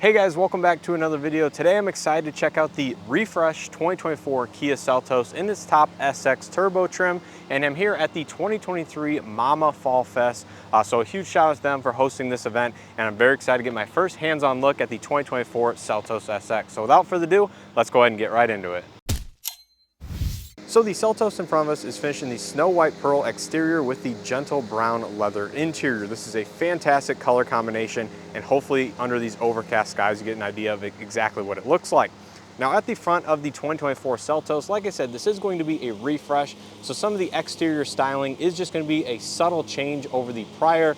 Hey guys, welcome back to another video. Today I'm excited to check out the refreshed 2024 Kia Seltos in its top SX turbo trim, and I'm here at the 2023 Mama Fall Fest. So a huge shout out to them for hosting this event, and I'm very excited to get my first hands-on look at the 2024 Seltos SX. So without further ado, let's go ahead and get right into it. So the Seltos in front of us is finished in the snow white pearl exterior with the gentle brown leather interior. This is a fantastic color combination, and hopefully under these overcast skies you get an idea of exactly what it looks like. Now at the front of the 2024 Seltos, like I said, this is going to be a refresh, so some of the exterior styling is just going to be a subtle change over the prior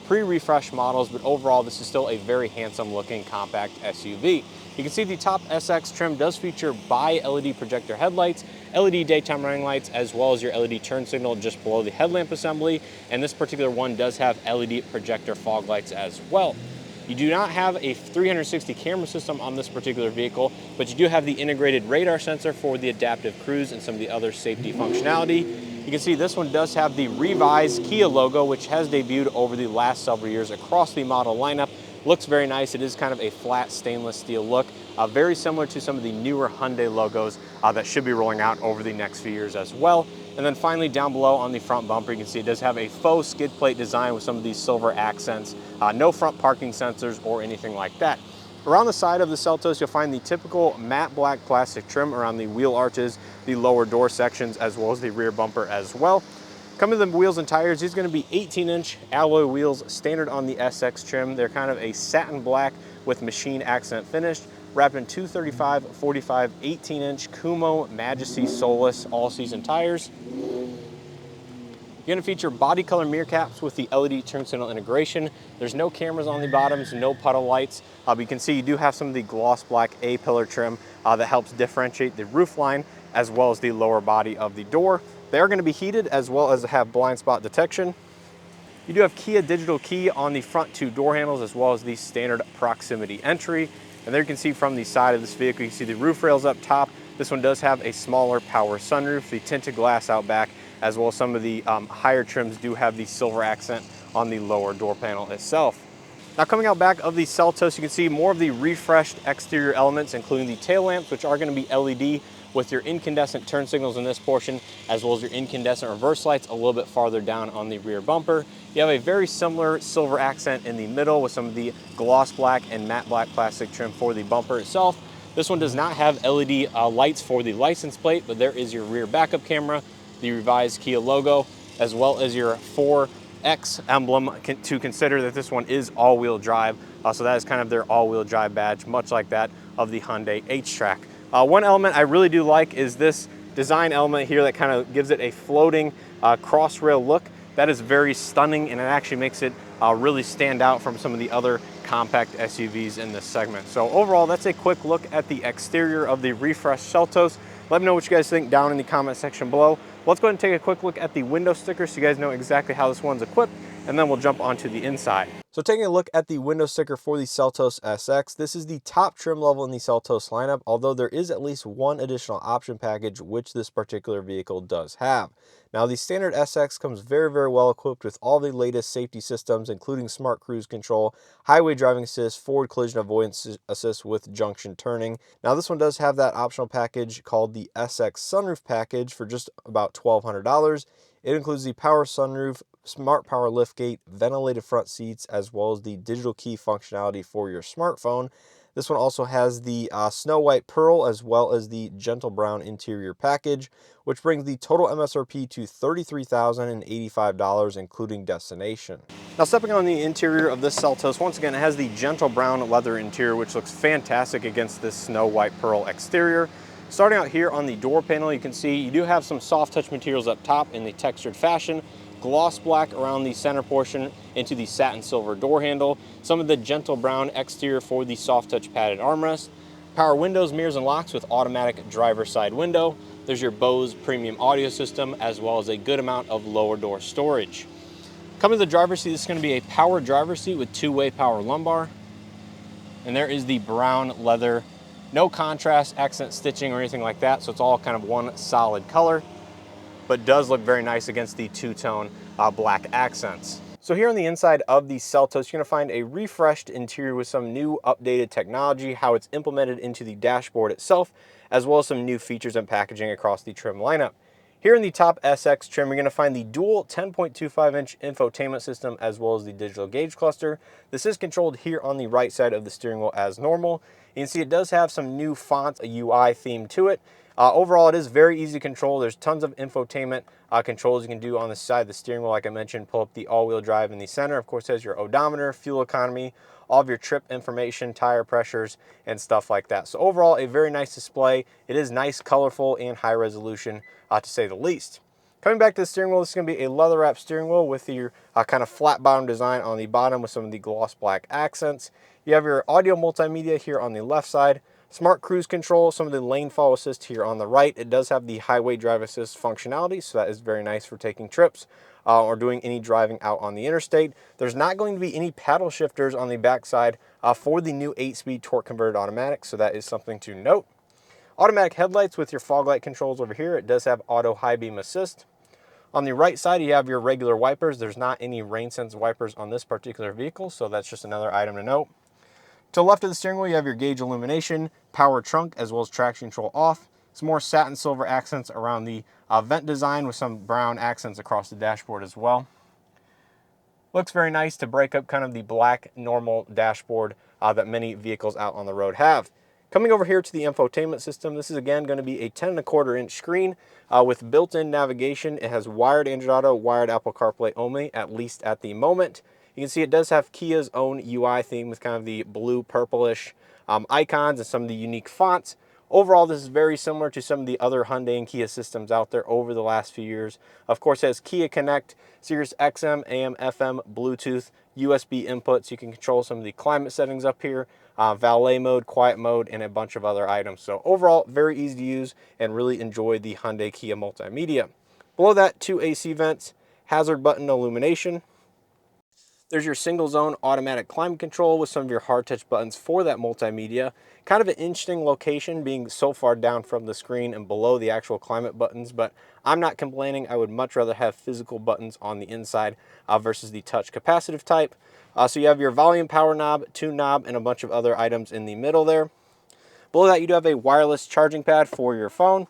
pre-refresh models, but overall this is still a very handsome looking compact SUV. You can see the top SX trim does feature bi-LED projector headlights, LED daytime running lights, as well as your LED turn signal just below the headlamp assembly, and this particular one does have LED projector fog lights as well. You do not have a 360 camera system on this particular vehicle, but you do have the integrated radar sensor for the adaptive cruise and some of the other safety functionality. You can see this one does have the revised Kia logo, which has debuted over the last several years across the model lineup. Looks very nice. It is kind of a flat stainless steel look, very similar to some of the newer Hyundai logos that should be rolling out over the next few years as well. And then finally down below on the front bumper, you can see it does have a faux skid plate design with some of these silver accents, no front parking sensors or anything like that. Around the side of the Seltos, you'll find the typical matte black plastic trim around the wheel arches, the lower door sections, as well as the rear bumper as well. Coming to the wheels and tires, these are going to be 18-inch alloy wheels, standard on the SX trim. They're kind of a satin black with machine accent finish, wrapped in 235, 45, 18-inch Kumo Majesty Solus all-season tires. You're going to feature body color mirror caps with the LED turn signal integration. There's no cameras on the bottoms, no puddle lights. But you can see you do have some of the gloss black A-pillar trim that helps differentiate the roof line as well as the lower body of the door. They are going to be heated as well as have blind spot detection. You do have Kia digital key on the front two door handles as well as the standard proximity entry. And there you can see from the side of this vehicle, you can see the roof rails up top. This one does have a smaller power sunroof, the tinted glass out back, as well as some of the higher trims do have the silver accent on the lower door panel itself. Now coming out back of the Seltos, you can see more of the refreshed exterior elements, including the tail lamps, which are going to be LED with your incandescent turn signals in this portion, as well as your incandescent reverse lights a little bit farther down on the rear bumper. You have a very similar silver accent in the middle with some of the gloss black and matte black plastic trim for the bumper itself. This one does not have LED lights for the license plate, but there is your rear backup camera, the revised Kia logo, as well as your 4X emblem to consider that this one is all-wheel drive. So that is kind of their all-wheel drive badge, much like that of the Hyundai H-Track. One element I really do like is this design element here that kind of gives it a floating cross rail look. That is very stunning, and it actually makes it really stand out from some of the other compact SUVs in this segment. So overall, that's a quick look at the exterior of the refreshed Seltos. Let me know what you guys think down in the comment section below. Let's go ahead and take a quick look at the window sticker so you guys know exactly how this one's equipped, and then we'll jump onto the inside. So taking a look at the window sticker for the Seltos SX, this is the top trim level in the Seltos lineup, although there is at least one additional option package which this particular vehicle does have. Now the standard SX comes very, very well equipped with all the latest safety systems, including smart cruise control, highway driving assist, forward collision avoidance assist with junction turning. Now this one does have that optional package called the SX sunroof package for just about $1,200. It includes the power sunroof, smart power liftgate, ventilated front seats, as well as the digital key functionality for your smartphone. This one also has the snow white pearl as well as the gentle brown interior package, which brings the total MSRP to $33,085, including destination. Now stepping on the interior of this Seltos, once again, it has the gentle brown leather interior, which looks fantastic against this snow white pearl exterior. Starting out here on the door panel, you can see you do have some soft touch materials up top in the textured fashion, gloss black around the center portion into the satin silver door handle, some of the gentle brown exterior for the soft touch padded armrest, power windows, mirrors, and locks with automatic driver's side window. There's your Bose premium audio system, as well as a good amount of lower door storage. Coming to the driver's seat, this is going to be a power driver's seat with two-way power lumbar. And there is the brown leather, no contrast, accent stitching or anything like that, so it's all kind of one solid color, but does look very nice against the two-tone black accents. So here on the inside of the Seltos, you're going to find a refreshed interior with some new updated technology, how it's implemented into the dashboard itself, as well as some new features and packaging across the trim lineup. Here in the top SX trim, you're going to find the dual 10.25-inch infotainment system as well as the digital gauge cluster. This is controlled here on the right side of the steering wheel as normal. You can see it does have some new font, a UI theme to it. Overall, it is very easy to control. There's tons of infotainment controls you can do on the side of the steering wheel. Like I mentioned, pull up the all-wheel drive in the center. Of course, it has your odometer, fuel economy, all of your trip information, tire pressures, and stuff like that. So overall, a very nice display. It is nice, colorful, and high resolution, to say the least. Coming back to the steering wheel, this is going to be a leather wrap steering wheel with your kind of flat bottom design on the bottom with some of the gloss black accents. You have your audio multimedia here on the left side. Smart cruise control, some of the lane follow assist here on the right. It does have the highway drive assist functionality, so that is very nice for taking trips or doing any driving out on the interstate. There's not going to be any paddle shifters on the backside for the new 8-speed torque converted automatic, so that is something to note. Automatic headlights with your fog light controls over here. It does have auto high beam assist. On the right side, you have your regular wipers. There's not any rain sense wipers on this particular vehicle, so that's just another item to note. To the left of the steering wheel, you have your gauge illumination, power trunk, as well as traction control off. Some more satin silver accents around the vent design with some brown accents across the dashboard as well. Looks very nice to break up kind of the black normal dashboard that many vehicles out on the road have. Coming over here to the infotainment system, this is again going to be a 10.25-inch screen with built-in navigation. It has wired Android Auto, wired Apple CarPlay only, at least at the moment. You can see it does have Kia's own UI theme with kind of the blue purplish icons and some of the unique fonts. Overall, this is very similar to some of the other Hyundai and Kia systems out there over the last few years. Of course, it has Kia Connect, Sirius XM, AM, FM, Bluetooth, USB inputs. You can control some of the climate settings up here, valet mode, quiet mode, and a bunch of other items. So overall, very easy to use and really enjoy the Hyundai Kia multimedia. Below that, 2 AC vents, hazard button illumination. There's your single zone automatic climate control with some of your hard touch buttons for that multimedia. Kind of an interesting location being so far down from the screen and below the actual climate buttons, but I'm not complaining. I would much rather have physical buttons on the inside versus the touch capacitive type. So you have your volume power knob, tune knob, and a bunch of other items in the middle there. Below that, you do have a wireless charging pad for your phone,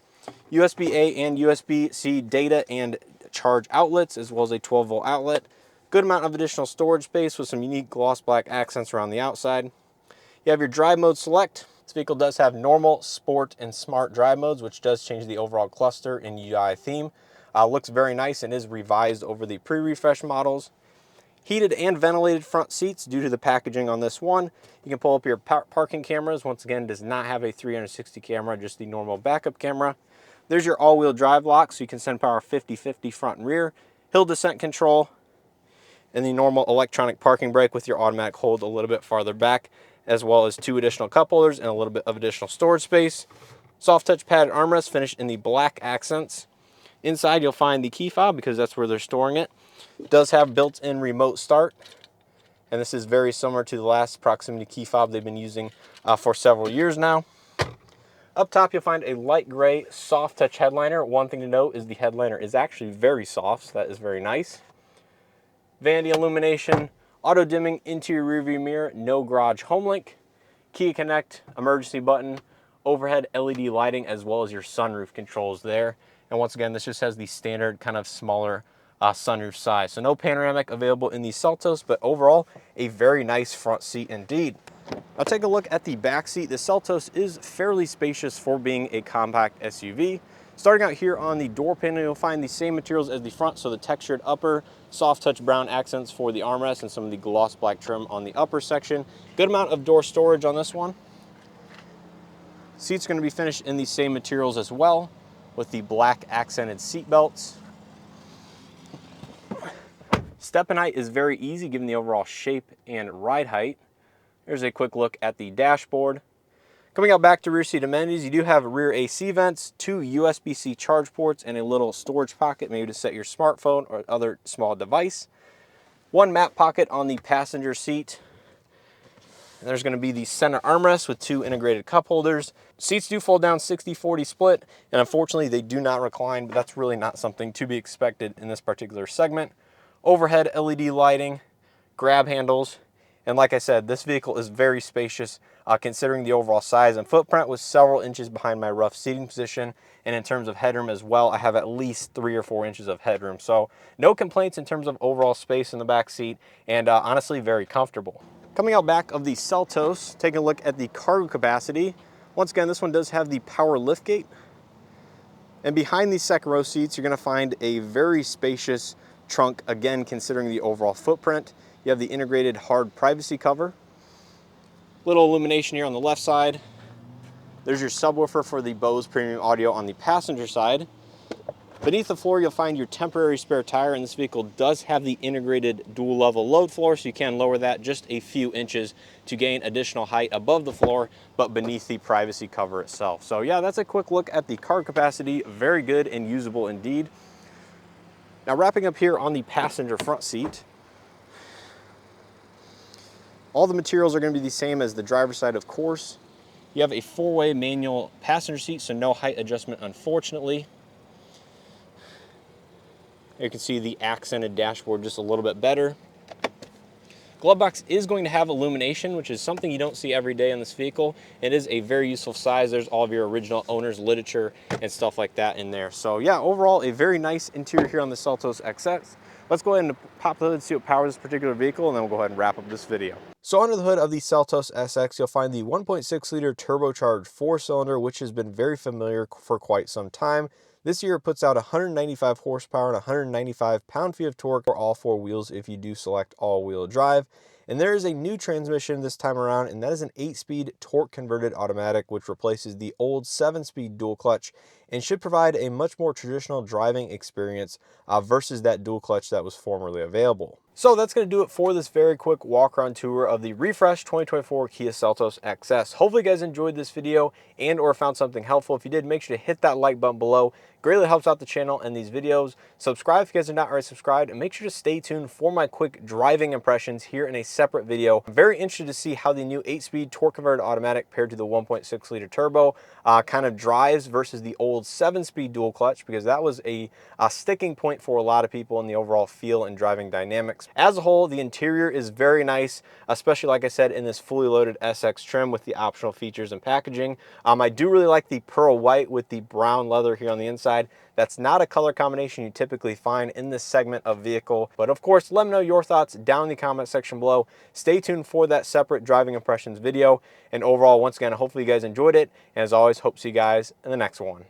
USB-A and USB-C data and charge outlets, as well as a 12-volt outlet. Good amount of additional storage space with some unique gloss black accents around the outside. You have your drive mode select. This vehicle does have normal, sport, and smart drive modes, which does change the overall cluster and UI theme. Looks very nice and is revised over the pre-refresh models. Heated and ventilated front seats due to the packaging on this one. You can pull up your parking cameras. Once again, does not have a 360 camera, just the normal backup camera. There's your all-wheel drive lock, so you can send power 50-50 front and rear. Hill descent control, and the normal electronic parking brake with your automatic hold a little bit farther back, as well as 2 additional cup holders and a little bit of additional storage space. Soft touch padded armrest finished in the black accents. Inside you'll find the key fob because that's where they're storing it. It does have built-in remote start, and this is very similar to the last proximity key fob they've been using for several years now. Up top you'll find a light gray soft touch headliner. One thing to note is the headliner is actually very soft, so that is very nice. Vanity illumination, auto dimming interior rearview mirror, no garage home link, Kia Connect, emergency button, overhead LED lighting, as well as your sunroof controls there. And once again, this just has the standard kind of smaller sunroof size. So no panoramic available in the Seltos, but overall, a very nice front seat indeed. Now take a look at the back seat. The Seltos is fairly spacious for being a compact SUV. Starting out here on the door panel, you'll find the same materials as the front, so the textured upper, soft touch brown accents for the armrest, and some of the gloss black trim on the upper section. Good amount of door storage on this one. Seat's going to be finished in the same materials as well, with the black accented seat belts. Step-in height is very easy given the overall shape and ride height. Here's a quick look at the dashboard. Coming out back to rear seat amenities, you do have rear AC vents, 2 USB-C charge ports, and a little storage pocket, maybe to set your smartphone or other small device. 1 map pocket on the passenger seat. And there's going to be the center armrest with 2 integrated cup holders. Seats do fold down 60-40 split, and unfortunately they do not recline, but that's really not something to be expected in this particular segment. overhead LED lighting, grab handles, and like I said, this vehicle is very spacious considering the overall size and footprint, with several inches behind my rough seating position. And in terms of headroom as well, I have at least 3 or 4 inches of headroom. So no complaints in terms of overall space in the back seat, and honestly very comfortable. Coming out back of the Seltos, taking a look at the cargo capacity. Once again, this one does have the power liftgate. And behind these second row seats, you're gonna find a very spacious trunk, again, considering the overall footprint. You have the integrated hard privacy cover. Little illumination here on the left side. There's your subwoofer for the Bose premium audio on the passenger side. Beneath the floor, you'll find your temporary spare tire, and this vehicle does have the integrated dual level load floor, so you can lower that just a few inches to gain additional height above the floor, but beneath the privacy cover itself. So yeah, that's a quick look at the cargo capacity. Very good and usable indeed. Now wrapping up here on the passenger front seat, all the materials are going to be the same as the driver's side, of course. You have a 4-way manual passenger seat, so no height adjustment, unfortunately. You can see the accented dashboard just a little bit better. Glove box is going to have illumination, which is something you don't see every day on this vehicle. It is a very useful size. There's all of your original owner's literature and stuff like that in there. So yeah, overall a very nice interior here on the Seltos SX. Let's go ahead and pop the hood and see what powers this particular vehicle, and then we'll go ahead and wrap up this video. So under the hood of the Seltos SX, you'll find the 1.6 liter turbocharged 4-cylinder, which has been very familiar for quite some time. This year it puts out 195 horsepower and 195 pound-feet of torque for all 4 wheels if you do select all-wheel drive. And there is a new transmission this time around, and that is an 8-speed torque-converted automatic, which replaces the old 7-speed dual clutch and should provide a much more traditional driving experience versus that dual clutch that was formerly available. So that's going to do it for this very quick walk-around tour of the refreshed 2024 Kia Seltos XS. Hopefully you guys enjoyed this video and or found something helpful. If you did, make sure to hit that like button below. Greatly helps out the channel and these videos. Subscribe if you guys are not already subscribed, and make sure to stay tuned for my quick driving impressions here in a separate video. I'm very interested to see how the new 8-speed torque-converted automatic paired to the 1.6 liter turbo kind of drives versus the old 7-speed dual clutch, because that was a sticking point for a lot of people in the overall feel and driving dynamics. As a whole, the interior is very nice, especially like I said in this fully loaded SX trim with the optional features and packaging. I do really like the pearl white with the brown leather here on the inside. That's not a color combination you typically find in this segment of vehicle. But of course, let me know your thoughts down in the comment section below. Stay tuned for that separate driving impressions video. And overall, once again, hopefully you guys enjoyed it. And as always, hope to see you guys in the next one.